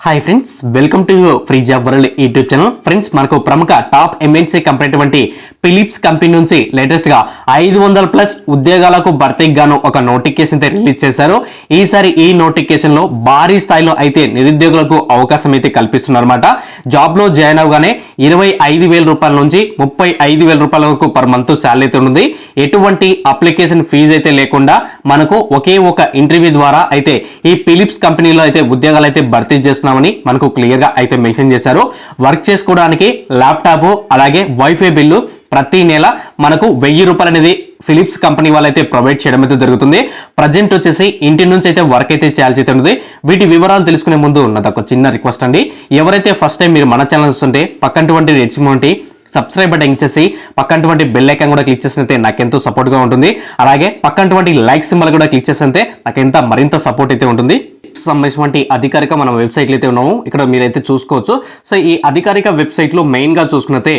Hi friends, welcome to free job world YouTube channel. Friends, మనకు ప్రముఖ top MNC company అయినటువంటి Philips company నుంచి latest గా 500+ ఉద్యోగాలకు భర్తీకి గాను ఒక నోటిఫికేషన్ అయితే రిలీజ్ చేశారు. ఈసారి ఈ నోటిఫికేషన్ లో భారీ స్థాయిలో అయితే నిరుద్యోగులకు అవకాశం అయితే కల్పిస్తున్నారన్నమాట. జాబ్ లో జాయిన్ అవగానే 25,000 రూపాయల నుంచి 35,000 రూపాయల వరకు పర్ మంత్ శాలరీ అయితే ఉంది. ఎటువంటి అప్లికేషన్ ఫీజు అయితే లేకుండా మనకు ఒకే ఒక ఇంటర్వ్యూ ద్వారా అయితే ఈ ఫిలిప్స్ కంపెనీలో అయితే ఉద్యోగాలు అయితే భర్తీ చేస్తున్నారు మనకు క్లియర్ గా అయితే మెన్షన్ చేశారు. వర్క్ చేసుకోవడానికి ల్యాప్టాప్ అలాగే వైఫై బిల్లు ప్రతి నెల మనకు 1,000 రూపాయలు అనేది ఫిలిప్స్ కంపెనీ వాళ్ళైతే ప్రొవైడ్ చేయడం అయితే జరుగుతుంది. ప్రజెంట్ వచ్చేసి ఇంటి నుంచి అయితే వర్క్ అయితే చేయాల్సి ఉంటుంది. వీటి వివరాలు తెలుసుకునే ముందు నాది ఒక చిన్న రిక్వెస్ట్ అండి. ఎవరైతే ఫస్ట్ టైం మీరు మన ఛానల్ చూస్తుంటే పక్కనటువంటి రెడ్జిమోంటి సబ్స్క్రైబ్ బటన్ క్లిక్ చేసి పక్కనటువంటి బెల్ ఐకాన్ కూడా క్లిక్ చేసినట్టే నాకు ఎంతో సపోర్ట్ గా ఉంటుంది. అలాగే పక్కనటువంటి లైక్ సింబల్ కూడా క్లిక్ చేసినట్టే నాకు మరింత సపోర్ట్ అయితే ఉంటుంది. సంబంధించినటువంటి అధికారిక మనం వెబ్సైట్లు అయితే ఉన్నాము, ఇక్కడ మీరైతే చూసుకోవచ్చు. సో ఈ అధికారిక వెబ్సైట్ లో మెయిన్ గా చూసుకున్నట్టే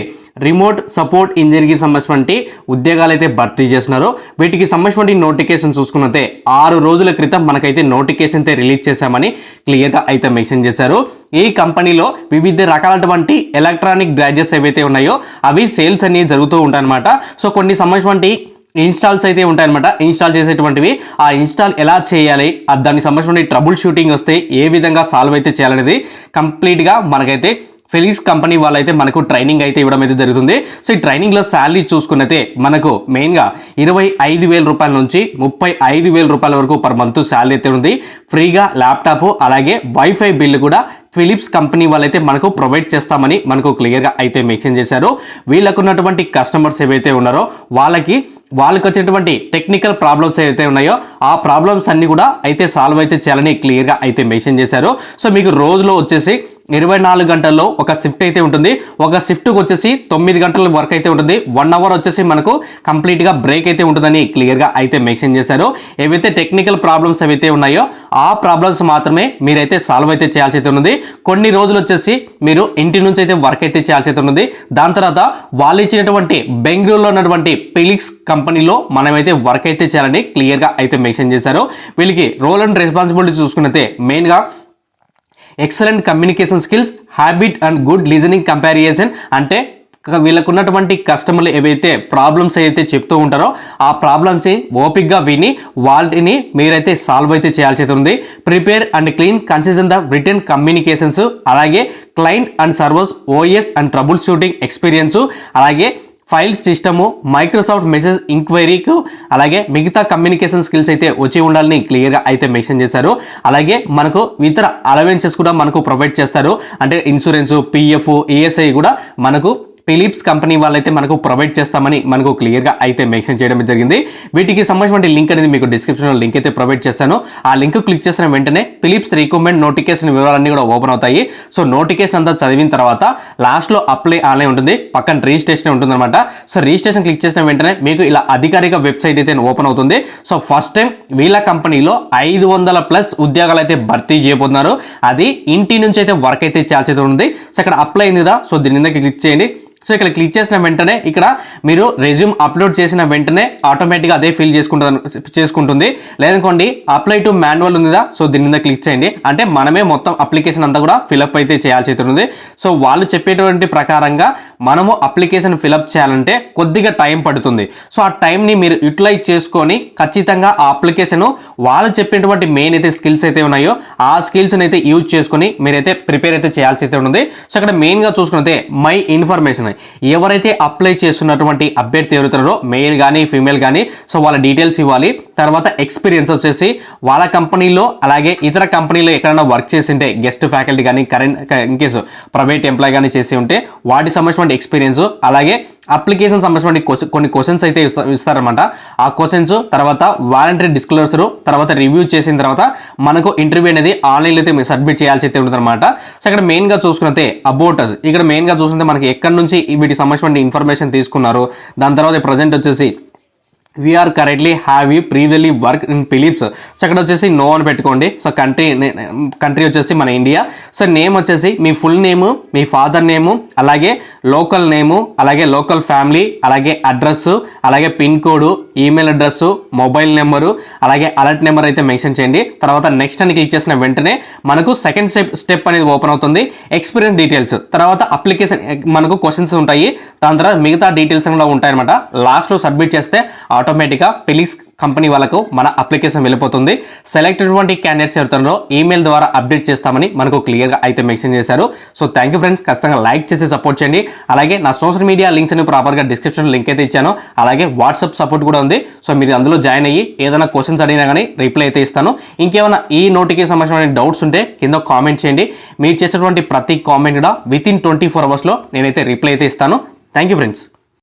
రిమోట్ సపోర్ట్ ఇంజనీర్కి సంబంధించినటువంటి ఉద్యోగాలు అయితే భర్తీ చేస్తున్నారు. వీటికి సంబంధించినటువంటి నోటిఫికేషన్ చూసుకున్నట్టే 6 రోజుల క్రితం మనకైతే నోటిఫికేషన్ అయితే రిలీజ్ చేశామని క్లియర్ గా అయితే మెన్షన్ చేశారు. ఈ కంపెనీలో వివిధ రకాలటువంటి ఎలక్ట్రానిక్ గ్యాడ్జెట్స్ ఏవైతే ఉన్నాయో అవి సేల్స్ అనేవి జరుగుతూ ఉంటాయన్నమాట. సో కొన్ని సంబంధించినటువంటి ఇన్స్టాల్స్ అయితే ఉంటాయన్నమాట. ఇన్స్టాల్ చేసేటువంటివి ఆ ఇన్స్టాల్ ఎలా చేయాలి, దానికి సంబంధించిన ట్రబుల్ షూటింగ్ వస్తే ఏ విధంగా సాల్వ్ అయితే చేయాలనేది కంప్లీట్గా మనకైతే ఫిలిప్స్ కంపెనీ వాళ్ళైతే మనకు ట్రైనింగ్ అయితే ఇవ్వడం అయితే జరుగుతుంది. సో ఈ ట్రైనింగ్లో శాలరీ చూసుకున్నైతే మనకు మెయిన్గా 25,000 రూపాయల నుంచి 35,000 రూపాయల వరకు పర్ మంత్ శాలరీ అయితే ఉంది. ఫ్రీగా ల్యాప్టాప్ అలాగే వైఫై బిల్లు కూడా ఫిలిప్స్ కంపెనీ వాళ్ళైతే మనకు ప్రొవైడ్ చేస్తామని మనకు క్లియర్గా అయితే మెన్షన్ చేశారు. వీళ్ళకు ఉన్నటువంటి కస్టమర్స్ ఏవైతే ఉన్నారో వాళ్ళకి వచ్చేటువంటి టెక్నికల్ ప్రాబ్లమ్స్ ఏవైతే ఉన్నాయో ఆ ప్రాబ్లమ్స్ అన్ని కూడా అయితే సాల్వ్ అయితే చేయాలని క్లియర్గా అయితే మెన్షన్ చేశారు. సో మీకు రోజులో వచ్చేసి 24 గంటల్లో ఒక షిఫ్ట్ అయితే ఉంటుంది. ఒక షిఫ్ట్కి వచ్చేసి 9 గంటల వర్క్ అయితే ఉంటుంది. 1 అవర్ వచ్చేసి మనకు కంప్లీట్గా బ్రేక్ అయితే ఉంటుందని క్లియర్గా అయితే మెన్షన్ చేశారు. ఏవైతే టెక్నికల్ ప్రాబ్లమ్స్ ఏవైతే ఉన్నాయో ఆ ప్రాబ్లమ్స్ మాత్రమే మీరైతే సాల్వ్ అయితే చేయాల్సి అయితే ఉంది. కొన్ని రోజులు వచ్చేసి మీరు ఇంటి నుంచి అయితే వర్క్ అయితే చేయాల్సి అయితే ఉంది. దాని తర్వాత వాళ్ళు ఇచ్చినటువంటి బెంగళూరులో ఉన్నటువంటి ఫిలిప్స్ కంపెనీలో మనమైతే వర్క్ అయితే చేయాలని క్లియర్గా అయితే మెన్షన్ చేశారు. వీళ్ళకి రోల్ అండ్ రెస్పాన్సిబిలిటీ చూసుకున్నట్టే మెయిన్గా excellent communication skills, habit and good listening comparison. అంటే వీళ్ళకు ఉన్నటువంటి కస్టమర్లు ఏవైతే ప్రాబ్లమ్స్ అయితే చెప్తూ ఉంటారో ఆ ప్రాబ్లమ్స్ ఓపిక్గా విని వాటిని మీరైతే సాల్వ్ అయితే చేయాల్సి ఉంది. Prepare and clean consistent return communications, అలాగే client and servers OS and troubleshooting experience, అలాగే ఫైల్ సిస్టము, మైక్రోసాఫ్ట్ మెసేజ్ ఇంక్వైరీకు, అలాగే మిగతా కమ్యూనికేషన్ స్కిల్స్ అయితే వచ్చి ఉండాలని క్లియర్గా అయితే మెన్షన్ చేశారు. అలాగే మనకు ఇతర అలవెన్సెస్ కూడా మనకు ప్రొవైడ్ చేస్తారు. అంటే ఇన్సూరెన్స్, పిఎఫ్, ఈఎస్ఐ కూడా మనకు ఫిలిప్స్ కంపెనీ వాళ్ళైతే మనకు ప్రొవైడ్ చేస్తామని మనకు క్లియర్గా అయితే మెన్షన్ చేయడం జరిగింది. వీటికి సంబంధించిన లింక్ అనేది మీకు డిస్క్రిప్షన్లో లింక్ అయితే ప్రొవైడ్ చేస్తాను. ఆ లింక్ క్లిక్ చేసిన వెంటనే ఫిలిప్స్ రిక్రూట్మెంట్ నోటిఫికేషన్ వివరాలన్నీ కూడా ఓపెన్ అవుతాయి. సో నోటిఫికేషన్ అంతా చదివిన తర్వాత లాస్ట్లో అప్లై ఆన్లైన్ ఉంటుంది, పక్కన రిజిస్ట్రేషన్ ఉంటుంది అనమాట. సో రిజిస్ట్రేషన్ క్లిక్ చేసిన వెంటనే మీకు ఇలా అధికారిక వెబ్సైట్ అయితే ఓపెన్ అవుతుంది. సో ఫస్ట్ టైం వీళ్ళ కంపెనీలో 500+ ఉద్యోగాలు అయితే భర్తీ చేయబోతున్నారు. అది ఇంటి నుంచి అయితే వర్క్ అయితే చేయాల్సి ఉంది. సో ఇక్కడ అప్లై అయింది కదా, సో దీని మీద క్లిక్ చేయండి. సో ఇక్కడ క్లిక్ చేసిన వెంటనే ఇక్కడ మీరు రెజ్యూమ్ అప్లోడ్ చేసిన వెంటనే ఆటోమేటిక్గా అదే ఫిల్ చేసుకుంటుంది. లేదనుకోండి అప్లై టు మాన్యువల్ ఉందిదా, సో దీని మీద క్లిక్ చేయండి. అంటే మనమే మొత్తం అప్లికేషన్ అంతా కూడా ఫిలప్ అయితే చేయాల్సి ఉంటుంది. సో వాళ్ళు చెప్పేటువంటి ప్రకారంగా మనము అప్లికేషన్ ఫిలప్ చేయాలంటే కొద్దిగా టైం పడుతుంది. సో ఆ టైంని మీరు యూటిలైజ్ చేసుకొని ఖచ్చితంగా ఆ అప్లికేషన్ వాళ్ళు చెప్పేటువంటి మెయిన్ అయితే స్కిల్స్ అయితే ఉన్నాయో ఆ స్కిల్స్ని అయితే యూజ్ చేసుకొని మీరైతే ప్రిపేర్ అయితే చేయాల్సి అయితే ఉంటుంది. సో ఇక్కడ మెయిన్గా చూసుకుంటే మై ఇన్ఫర్మేషన్, ఎవరైతే అప్లై చేస్తున్నటువంటి అభ్యర్థి ఎవరుతారో మెయిల్ కానీ ఫీమేల్ కానీ సో వాళ్ళ డీటెయిల్స్ ఇవ్వాలి. తర్వాత ఎక్స్పీరియన్స్ వచ్చేసి వాళ్ళ కంపెనీలో అలాగే ఇతర కంపెనీలో ఎక్కడైనా వర్క్ చేసి ఉంటే గెస్ట్ ఫ్యాకల్టీ కానీ current in case private employee కానీ చేసి ఉంటే వాటికి సంబంధించిన ఎక్స్పీరియన్స్, అలాగే అప్లికేషన్ సంబంధించిన కొన్ని క్వశ్చన్స్ అయితే ఇస్తారనమాట. ఆ క్వశ్చన్స్ తర్వాత వాలంటరీ డిస్క్లోజర్ తర్వాత రివ్యూ చేసిన తర్వాత మనకు ఇంటర్వ్యూ అనేది ఆన్లైన్లో అయితే సబ్మిట్ చేయాల్సి అయితే ఉంటుంది అనమాట. సో ఇక్కడ మెయిన్గా చూసుకుంటే అబౌట్ అస్, ఇక్కడ మెయిన్గా చూసుకుంటే మనకి ఎక్కడి నుంచి వీటికి సంబంధించిన ఇన్ఫర్మేషన్ తీసుకున్నారు, దాని తర్వాత ప్రజెంట్ వచ్చేసి we are currently have you previously work in Philips. So ఇక్కడ వచ్చేసి నో అని పెట్టుకోండి. సో కంట్రీ వచ్చేసి మన ఇండియా. సో నేమ్ వచ్చేసి మీ ఫుల్ నేము, మీ ఫాదర్ నేము, అలాగే లోకల్ నేము, అలాగే లోకల్ ఫ్యామిలీ, అలాగే అడ్రస్సు, అలాగే pin code, email address, mobile number, అలాగే అలర్ట్ నెంబర్ అయితే మెన్షన్ చేయండి. తర్వాత నెక్స్ట్ అని క్లిక్ చేసిన వెంటనే మనకు సెకండ్ స్టెప్ అనేది ఓపెన్ అవుతుంది. ఎక్స్పీరియన్స్ డీటెయిల్స్, తర్వాత అప్లికేషన్ మనకు క్వశ్చన్స్ ఉంటాయి. దాని తర్వాత మిగతా డీటెయిల్స్ కూడా ఉంటాయన్నమాట. లాస్ట్లో సబ్మిట్ చేస్తే ఆటోమేటిక్గా ఫిలిప్స్ కంపెనీ వాళ్ళకు మన అప్లికేషన్ వెళ్ళిపోతుంది. సెలెక్ట్ అటువంటి క్యాండిడేట్స్ ఎవరుతారో ఈమెయిల్ ద్వారా అప్డేట్ చేస్తామని మనకు క్లియర్గా అయితే మెన్షన్ చేశారు. సో థ్యాంక్ యూ ఫ్రెండ్స్, ఖచ్చితంగా లైక్ చేసి సపోర్ట్ చేయండి. అలాగే నా సోషల్ మీడియా లింక్స్ అని ప్రాపర్గా డిస్క్రిప్షన్ లింక్ అయితే ఇచ్చాను. అలాగే వాట్సాప్ సపోర్ట్ కూడా ఉంది. సో మీరు అందులో జాయిన్ అయ్యి ఏదైనా క్వశ్చన్స్ అడిగినా కానీ రిప్లై అయితే ఇస్తాను. ఇంకేమైనా ఈ నోటికి సంబంధించిన డౌట్స్ ఉంటే కింద కామెంట్ చేయండి. మీరు చేసేటువంటి ప్రతి కామెంట్ కూడా విత్ ఇన్ 24 అవర్స్లో నేనైతే రిప్లై అయితే ఇస్తాను. Thank you friends.